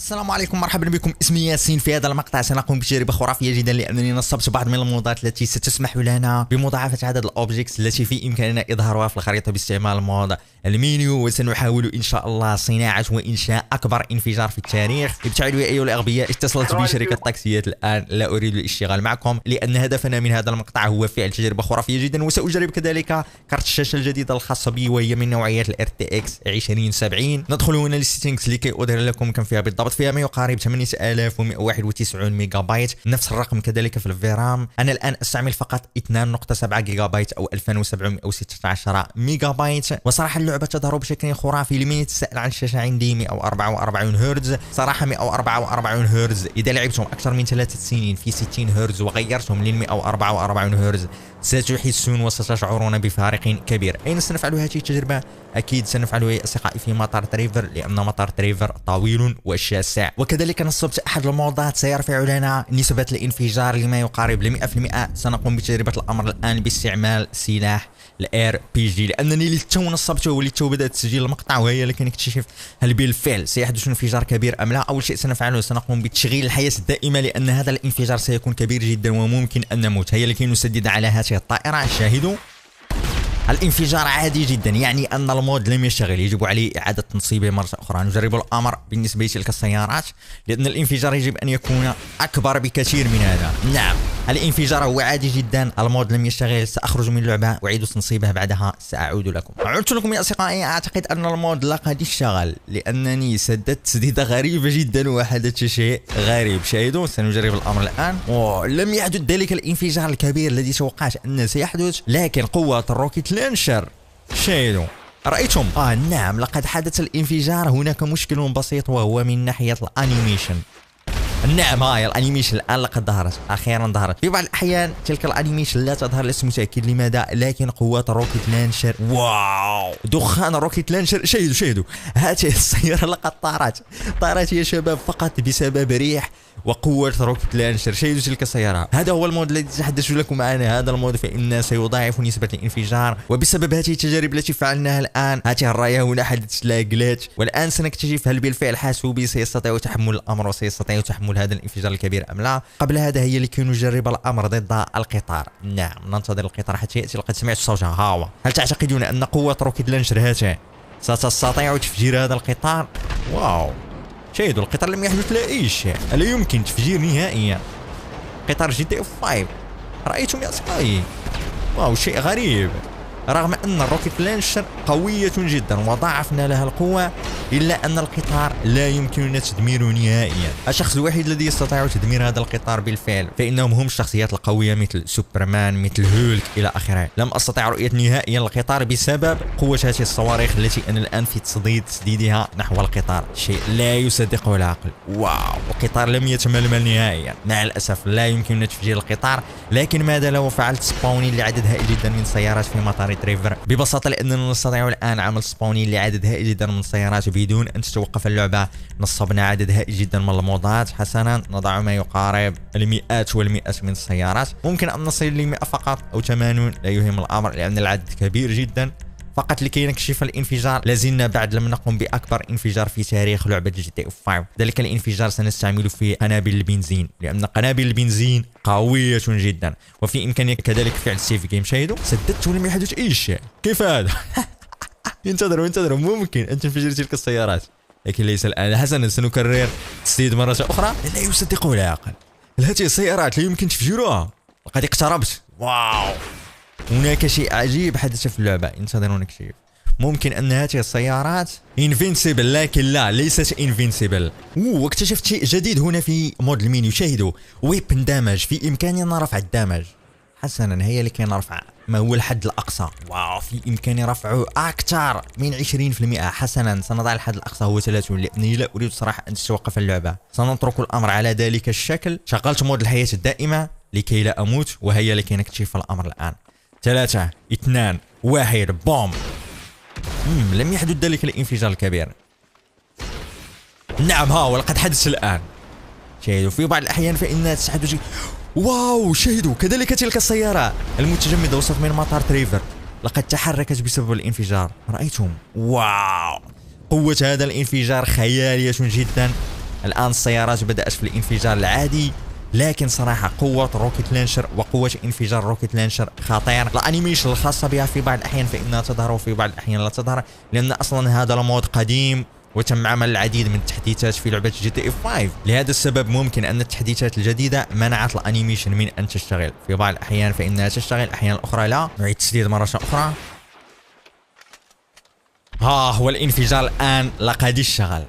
السلام عليكم، مرحبا بكم. اسمي ياسين. في هذا المقطع سنقوم بتجربة خرافية جدا لأنني نصبت بعض من المودات التي ستسمح لنا بمضاعفة عدد الأوبجيكتس التي في إمكاننا إظهارها في الخريطة باستعمال مود المينيو، وسنحاول إن شاء الله صناعة وإنشاء أكبر انفجار في التاريخ. ابتعدوا يا أيها الأغبياء، اتصلت بشركة تاكسيات الآن، لا أريد الاشتغال معكم لأن هدفنا من هذا المقطع هو فعل تجربة خرافية جدا. وسأجرب كذلك كارت الشاشة الجديدة الخاصة بي وهي من نوعية ال RTX 2070. ندخل هنا للسيتنجز لكي أظهر لكم كم فيها بالضبط. فيها ما يقارب 8191 ميجا بايت، نفس الرقم كذلك في الفيرام. أنا الآن أستعمل فقط 2.7 جيجا بايت أو 2716 ميجا بايت. وصراحة اللعبة تظهر بشكل خرافي. لمن يتساءل عن الشاشة، عندي 144 هرتز. صراحة 144 هرتز إذا لعبتم أكثر من 3 سنين في 60 هرتز وغيرتم لل 144 هرتز ستحسون وستشعرون بفارق كبير. أين سنفعل هذه التجربة؟ أكيد سنفعلها يا أصدقائي في مطار تريفر، لأن مطار تريفر طويل وشاسع. وكذلك نصبت أحد المودات سيرفع لنا نسبة الانفجار لما يقارب ل 100%. سنقوم بتجربة الأمر الآن باستعمال سلاح الار بي جي، لانني للتو نصبته وللتو بدات تسجيل المقطع، وهي لكي نكتشف هل بالفعل سيحدث انفجار كبير ام لا. اول شيء سنفعله سنقوم بتشغيل الحياه الدائمه، لان هذا الانفجار سيكون كبير جدا وممكن ان نموت. هيا لكي نسدد على هذه الطائره. شاهدوا الانفجار عادي جدا، يعني ان المود لم يشتغل، يجب عليه اعاده تنصيبه مره اخرى. نجرب الامر بالنسبه لتلك السيارات، لان الانفجار يجب ان يكون اكبر بكثير من هذا. نعم الانفجار هو عادي جدا، المود لم يشتغل. ساخرج من اللعبه واعيد تنصيبها، بعدها ساعود لكم. عدت لكم يا اصدقائي. اعتقد ان المود لقد اشتغل، لانني سددت تسديده غريبه جدا وحدث شيء غريب. شاهدوا سنجرب الامر الان. لم يحدث ذلك الانفجار الكبير الذي توقعت انه سيحدث، لكن قوه الروكيت لانشر. شاهدوا رأيتم؟ نعم لقد حدث الانفجار. هناك مشكل بسيط وهو من ناحية الانيميشن. نعم هاي الانيميشن الان لقد ظهرت، اخيرا ظهرت. في بعض الاحيان تلك الانيميشن لا تظهر، لست متاكد لماذا، لكن قوات الروكيت لانشر، واو دخان الروكيت لانشر. شاهدوا هذه السياره لقد طارت يا شباب فقط بسبب ريح وقوة روكيت لانشر. شاهدوا تلك السيارة. هذا هو المود الذي تحدثت لكم عنه. هذا المود فإنه سيضاعف نسبة الانفجار، وبسبب هذه التجارب التي فعلناها الآن، هذه الراية هنا حدثت لها جليتش، والآن سنكتشف هل بالفعل حاسوبي سيستطيع تحمل الأمر وسيستطيع تحمل هذا الانفجار الكبير أم لا. قبل هذا هي لكي نجرب الأمر ضد القطار. نعم ننتظر القطار حتى يأتي. لقد سمعت صوتها. هاو هل تعتقدون أن قوة روكيت لانشر هذه ستستطيع تفجير هذا القطار؟ واو شاهدوا القطار لم يحدث له اي شيء، لا يمكن تفجير نهائيا. قطار GTA 5 رايتم يا اصدقائي؟ واو شيء غريب. رغم ان الروكيت لانشر قوية جدا وضاعفنا لها القوة، الا ان القطار لا يمكننا تدميره نهائيا. الشخص الوحيد الذي يستطيع تدمير هذا القطار بالفعل فانهم هم الشخصيات القوية مثل سوبرمان، مثل هولك الى اخره. لم استطع رؤية نهائيا القطار بسبب قوة هذه الصواريخ التي انا الان في تسديدها نحو القطار. شيء لا يصدقه العقل. واو القطار لم يتململ نهائيا. مع الاسف لا يمكننا تفجير القطار، لكن ماذا لو فعلت سباونين لعدد هائل جدا من السيارات في مطار تريفر؟ ببساطة لأننا نستطيع الآن عمل سباونين لعدد هائل جدا من السيارات بدون أن تتوقف اللعبة. نصبنا عدد هائل جدا من المودات. حسنا نضع ما يقارب المئات والمئات من السيارات. ممكن أن نصل ل 100 فقط أو 80، لا يهم الأمر لأن العدد كبير جدا. فقط لكي نكشف الانفجار، لازلنا بعد لم نقم بأكبر انفجار في تاريخ لعبة GTA 5. ذلك الانفجار سنستعمل في قنابل البنزين، لأن قنابل البنزين قوية جدا، وفي إمكانك كذلك فعل سيف جيم. شاهدوا سددت ولم يحدث أي شيء. كيف هذا؟ انتظروا ممكن أن تنفجر تلك السيارات، لكن ليس الآن. حسنا سنكرر تسديد مرة أخرى. لا يصدقه العقل. هذه السيارات لا يمكن تفجيرها. لقد اقتربت. واو هناك شيء عجيب حدث في اللعبة. انتظروا نكشف. ممكن ان هذه السيارات انفينسيبل، لكن لا ليست انفينسيبل. واكتشفت شيء جديد هنا في مود المينيو. شاهدوا ويبن دامج، في امكاننا رفع الدمج. حسنا هي لكي نرفع ما هو الحد الاقصى. واو في امكاني رفعه اكثر من 20%. حسنا سنضع الحد الاقصى هو 30، لانني لا اريد صراحة ان تتوقف اللعبة. سنترك الامر على ذلك الشكل. شغلت مود الحياة الدائمة لكي لا اموت، وهي لكي نكتشف الامر الان. 3 2 1 بوم. لم يحدث ذلك الانفجار الكبير. نعم ها ولقد حدث الآن. شاهدوا في بعض الأحيان فإنها تحدث. واو شاهدوا كذلك تلك السيارة المتجمدة وصلت من مطار تريفر، لقد تحركت بسبب الانفجار. رأيتم؟ واو قوة هذا الانفجار خيالية جدا. الآن السيارات بدأت في الانفجار العادي، لكن صراحة قوة روكيت لانشر وقوة انفجار روكيت لانشر خطير. الانيميشن الخاصة بها في بعض الأحيان فإنها تظهر وفي بعض الأحيان لا تظهر، لأن أصلا هذا المود قديم وتم عمل العديد من التحديثات في لعبة جي تي اي 5. لهذا السبب ممكن أن التحديثات الجديدة منعت الانيميشن من أن تشتغل، في بعض الأحيان فإنها تشتغل، الأحيان الأخرى لا. نعيد التسديد مرة أخرى. ها هو الانفجار الآن لقد اشتغل.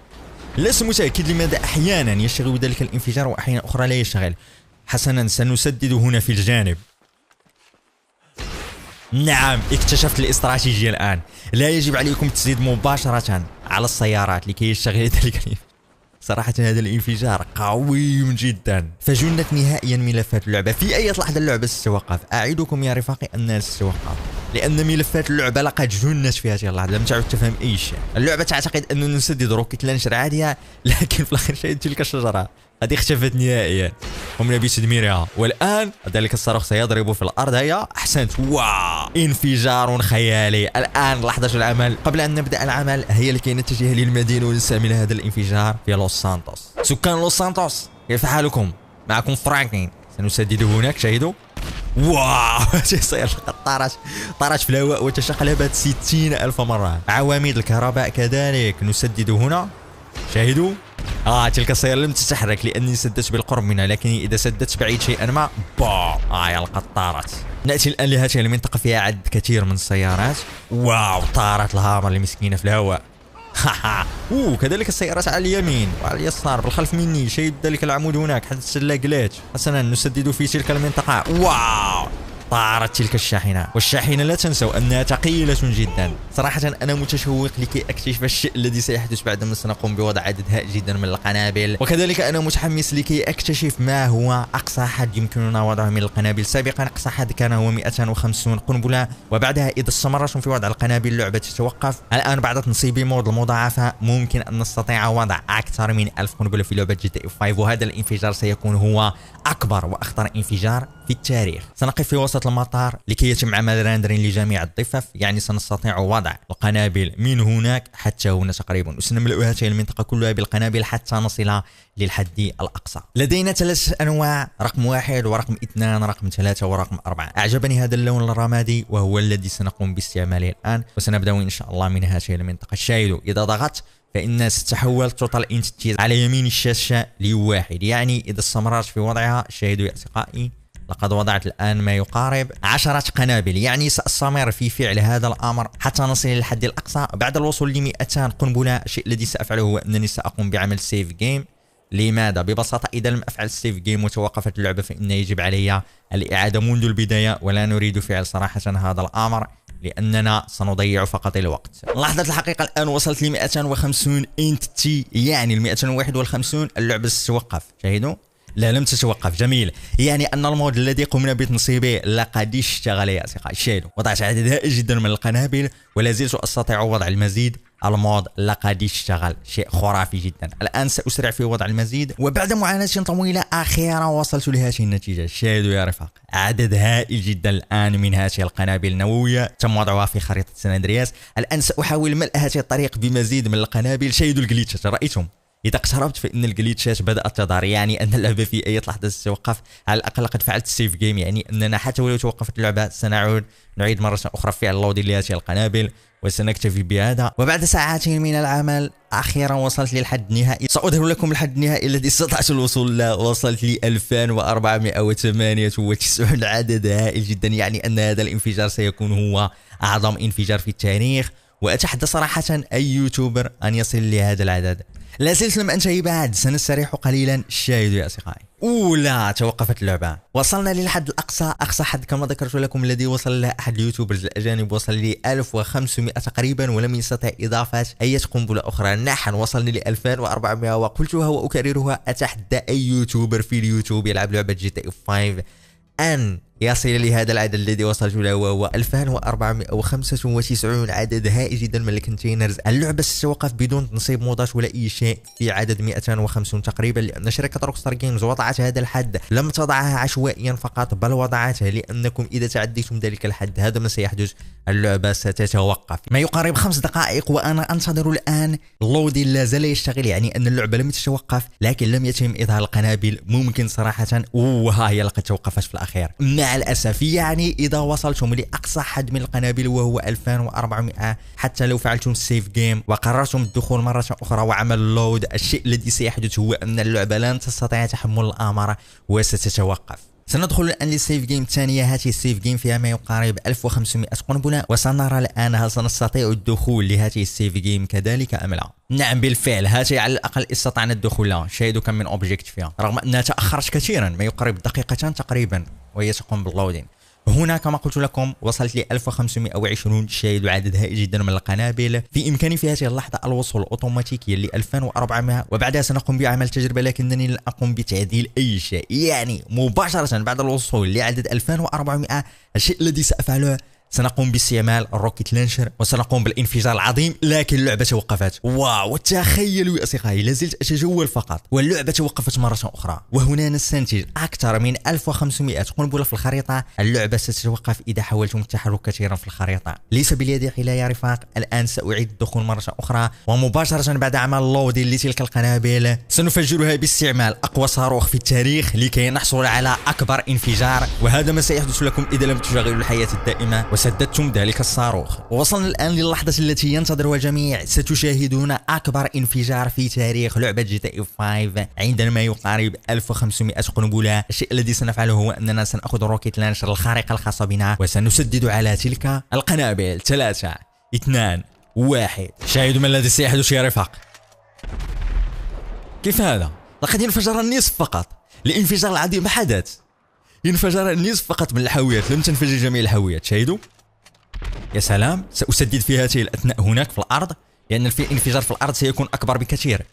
لست متأكد لماذا أحيانا يشتغل ذلك الانفجار وأحيانا أخرى لا يشتغل. حسنا، سنسدد هنا في الجانب. نعم، اكتشفت الاستراتيجية الآن. لا يجب عليكم التسديد مباشرة على السيارات لكي يشتغل ذلك الانفجار. صراحة هذا الانفجار قوي جدا. فجنت نهائيا ملفات اللعبة. في أي لحظة اللعبة ستتوقف. أعدكم يا رفاقي أنها ستتوقف، لأن ملفات اللعبة لقد جنت في هذه اللحظة، لم تعد تفهم أي شيء. اللعبة تعتقد أننا نسدد روكيت لانشر عادية، لكن في الأخير شاهد تلك الشجرة قد اختفت نهائيا. قمنا بتدميرها، والآن ذلك الصاروخ سيضرب في الأرض. هيا أحسنت. واو، انفجار خيالي. الآن لحظة العمل. قبل أن نبدأ العمل هيا لكي نتجه للمدينة ونستعمل هذا الانفجار في لوس سانتوس. سكان لوس سانتوس، كيف حالكم؟ معكم فرانكلين. سنسدد هناك، شاهدوا. واو سير طارت في الهواء وتشقلبت 60,000 مرة. عواميد الكهرباء كذلك. نسدد هنا، شاهدوا. تلك السيارة لم تتحرك لأني سددت بالقرب منها، لكن إذا سددت بعيد شيئا ما يلقى طارت. نأتي الآن لهذه المنطقة فيها عدد كثير من السيارات. واو، طارت الهامر المسكينة في الهواء. كذلك السيارات على اليمين وعلى اليسار بالخلف مني. شاهد ذلك العمود هناك حتى السلاقلات. حسنا، نسدد في تلك المنطقة. واو، طارت تلك الشاحنة، والشاحنة لا تنسوا أنها ثقيلة جدا. صراحة أنا متشوق لكي أكتشف الشيء الذي سيحدث بعدما سنقوم بوضع عدد هائل جدا من القنابل، وكذلك أنا متحمس لكي أكتشف ما هو أقصى حد يمكننا وضعه من القنابل. سابقا أقصى حد كان هو 250 قنبلة، وبعدها إذا استمرتم في وضع القنابل اللعبة تتوقف. الآن بعد تنصيب مود المضاعفة ممكن أن نستطيع وضع أكثر من 1000 قنبلة في لعبة جي تي اي 5، وهذا الانفجار سيكون هو أكبر وأخطر انفجار في التاريخ. سنقف في وسط المطار لكي يتم عمل راندرين لجميع الضفاف، يعني سنستطيع وضع القنابل من هناك حتى هنا تقريبا، وسنملأ هذه المنطقة كلها بالقنابل حتى نصل للحد الأقصى. لدينا 3 أنواع، رقم 1 ورقم 2 رقم 3 ورقم 4. أعجبني هذا اللون الرمادي وهو الذي سنقوم باستعماله الآن، وسنبدأ إن شاء الله من هذه المنطقة. شاهدوا، إذا ضغطت فإنها ستتحول توتال انتيتيز على يمين الشاشة ل1، يعني إذا استمررت في وضعها. شاهدوا يا أصدقائي، لقد وضعت الآن ما يقارب 10 قنابل، يعني سأستمر في فعل هذا الأمر حتى نصل للحد الأقصى. بعد الوصول ل 200 قنبلة، الشيء الذي سأفعله هو أنني سأقوم بعمل سيف جيم. لماذا؟ ببساطة إذا لم أفعل سيف جيم وتوقفت اللعبة فإن يجب علي الإعادة منذ البداية، ولا نريد فعل صراحة هذا الأمر لأننا سنضيع فقط الوقت. لحظة الحقيقة الآن وصلت ل 250 انتي، يعني ال 251 اللعبة ستتوقف. شاهدوا، لا لم تتوقف. جميل، يعني أن المود الذي قمنا بتنصيبه لقد اشتغل يا أصدقائي. شاهدوا، وضعت عدد هائل جدا من القنابل ولا زلت أستطيع وضع المزيد. المود لقد اشتغل، شيء خرافي جدا. الآن سأسرع في وضع المزيد، وبعد معاناة طويلة أخيرا وصلت لهذه النتيجة. شاهدوا يا رفاق، عدد هائل جدا الآن من هذه القنابل النووية تم وضعها في خريطة سان أندرياس. الآن سأحاول ملء هذه الطريق بمزيد من القنابل. شاهدوا الجليتشات، رأيتم؟ إذا اقتربت فإن الجليتشات بدأت تظهر، يعني أن اللعبة في أي لحظة ستتوقف. على الأقل قد فعلت السيف جيم، يعني أننا حتى ولو توقفت اللعبة نعيد مرة أخرى فعل اللودين لهذه القنابل، وسنكتفي بهذا. وبعد ساعات من العمل أخيرا وصلت للحد النهائي. سأظهر لكم الحد النهائي الذي استطعت الوصول له. وصلت ل 2498. عدد هائل جدا، يعني أن هذا الانفجار سيكون هو أعظم انفجار في التاريخ، وأتحدى صراحة أي يوتيوبر أن يصل لهذا العدد. لا زلت لم أنتهي بعد، سنستريح قليلا. شاهدوا يا أصدقائي، لا توقفت اللعبة. وصلنا للحد الأقصى، أقصى حد كما ذكرت لكم الذي وصل له أحد اليوتيوبرز الأجانب، وصل ل 1500 تقريبا، ولم يستطع إضافة أي قنبلة أخرى. نحن وصلنا ل 2400، وقلتها وأكررها، أتحدى أي يوتيوبر في اليوتيوب يلعب لعبة جي تي اي 5 أن يصل لهذا العدد الذي وصلت له وهو 2495 عدد هائل جدا من الكونتينرز. اللعبة ستتوقف بدون تنصيب مودات ولا أي شيء في عدد 250 تقريبا، لأن شركة روكستار جيمز وضعت هذا الحد لم تضعها عشوائيا فقط، بل وضعتها لأنكم إذا تعديتم ذلك الحد هذا ما سيحدث، اللعبة ستتوقف. ما يقارب 5 دقائق وأنا أنتظر الآن. اللودين لا زال يشتغل، يعني أن اللعبة لم تتوقف، لكن لم يتم إظهار القنابل. ممكن صراحة وها هي لقد توقفت في الأخير مع الأسف. يعني إذا وصلتم لأقصى حد من القنابل وهو 2400، حتى لو فعلتم السيف جيم وقررتم الدخول مرة أخرى وعمل لود، الشيء الذي سيحدث هو أن اللعبة لن تستطيع تحمل الأمر وستتوقف. سندخل الآن للسيف جيم الثانية. هذه السيف جيم فيها ما يقارب 1500 قنبلة، وسنرى الآن هل سنستطيع الدخول لهذه السيف جيم كذلك أم لا. نعم بالفعل هذه على الأقل استطعنا الدخول لها. شاهدوا كم من أوبجيكت فيها رغم أنها تأخرت كثيرا، ما يقارب دقيقتان تقريبا وهي تقوم باللودين. هنا كما قلت لكم وصلت ل 1520. شاهدوا عدد هائل جدا من القنابل. في إمكاني في هذه اللحظة الوصول أوتوماتيكيا ل 2400، وبعدها سنقوم بعمل تجربة، لكنني لن أقوم بتعديل أي شيء. يعني مباشرة بعد الوصول لعدد 2400 الشيء الذي سأفعله سنقوم باستعمال الروكيت لانشر وسنقوم بالانفجار العظيم، لكن اللعبة توقفت. واو، تخيلوا يا أصدقائي، لازلت أتجول فقط واللعبة توقفت مرة أخرى. وهنا نستنتج أكثر من 1500 قنبلة في الخريطة. اللعبة ستتوقف إذا حاولتم التحرك كثيرا في الخريطة. ليس باليد حيلة يا رفاق. الآن سأعيد الدخول مرة أخرى، ومباشرة بعد عمل لود لتلك القنابل سنفجرها باستعمال أقوى صاروخ في التاريخ لكي نحصل على أكبر انفجار. وهذا ما سيحدث لكم إذا لم تشغلوا الحياة الدائمة وسددتم ذلك الصاروخ. ووصلنا الآن للحظة التي ينتظرها الجميع. ستشاهدون أكبر انفجار في تاريخ لعبة GTA 5 عندما يقارب 1500 قنبلة. الشيء الذي سنفعله هو أننا سنأخذ روكيت لانشر الخارقة الخاصة بنا وسنسدد على تلك القنابل. 3 2 1. شاهدوا ما الذي سيحدث يا رفاق. كيف هذا؟ لقد انفجر النصف فقط. الانفجار العظيم حدث. ينفجر النصف فقط من الحاويات، لم تنفجر جميع الحاويات. شاهدوا يا سلام. سأسدد في هذه الأثناء هناك في الأرض، لأن الانفجار في الأرض سيكون أكبر بكثير.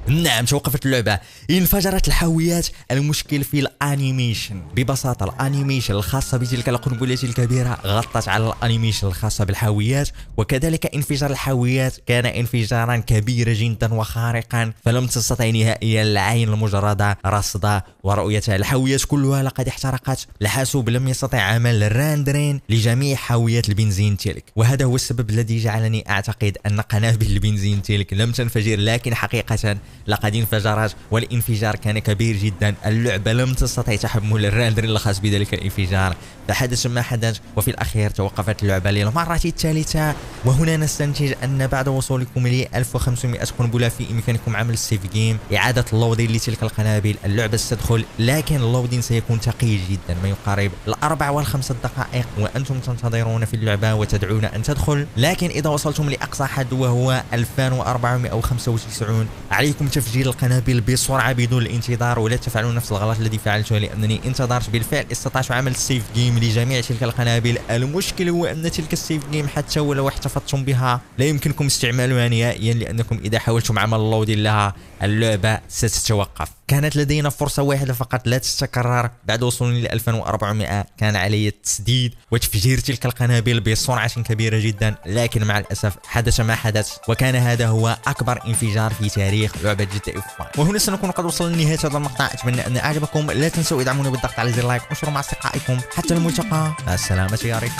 نعم توقفت اللعبة. انفجرت الحاويات. المشكل في الانيميشن. ببساطة الانيميشن الخاصة بتلك القنبلة الكبيرة غطت على الانيميشن الخاصة بالحاويات، وكذلك انفجار الحاويات كان انفجارا كبيرا جدا وخارقا، فلم تستطع نهائيا العين المجردة رصد ورؤيتها. الحاويات كلها لقد احترقت. الحاسوب لم يستطع عمل راندرين لجميع حاويات البنزين تلك، وهذا هو السبب الذي جعلني اعتقد ان قنابل البنزين تلك لم تنفجر، لكن حقيقة لقد انفجرت، والانفجار كان كبير جدا. اللعبة لم تستطع تحمل الراندر الخاص بذلك الانفجار، فحدث ما حدث، وفي الأخير توقفت اللعبة للمرة الثالثة. وهنا نستنتج أن بعد وصولكم ل 1500 قنبلة في إمكانكم عمل السيف جيم، إعادة اللودين لتلك القنابل. اللعبة ستدخل، لكن اللودين سيكون ثقيل جدا، ما يقارب 4 و5 دقائق، وأنتم تنتظرون في اللعبة وتدعون أن تدخل. لكن إذا وصلتم لأقصى حد وهو 2495 عليكم تفجير القنابل بسرعة بدون الانتظار، ولا تفعلوا نفس الغلط الذي فعلته، لأنني انتظرت. بالفعل استطعت عمل السيف جيم لجميع تلك القنابل. المشكل هو أن تلك السيف جيم حتى ولو احتفظتم بها لا يمكنكم استعمالها نهائيا، لأنكم إذا حاولتم عمل لود لها اللعبة ستتوقف. كانت لدينا فرصة واحدة فقط لا تتكرر. بعد وصولنا ل 2400 كان علي التسديد وتفجير تلك القنابل بسرعة كبيرة جدا، لكن مع الأسف حدث ما حدث، وكان هذا هو أكبر انفجار في تاريخ لعبة GTA 5. وهنا سنكون قد وصلنا لنهاية هذا المقطع. أتمنى أن أعجبكم. لا تنسوا إدعمونا بالضغط على زر لايك ونشروا مع أصدقائكم. حتى الملتقى. مع السلامة يا ريت.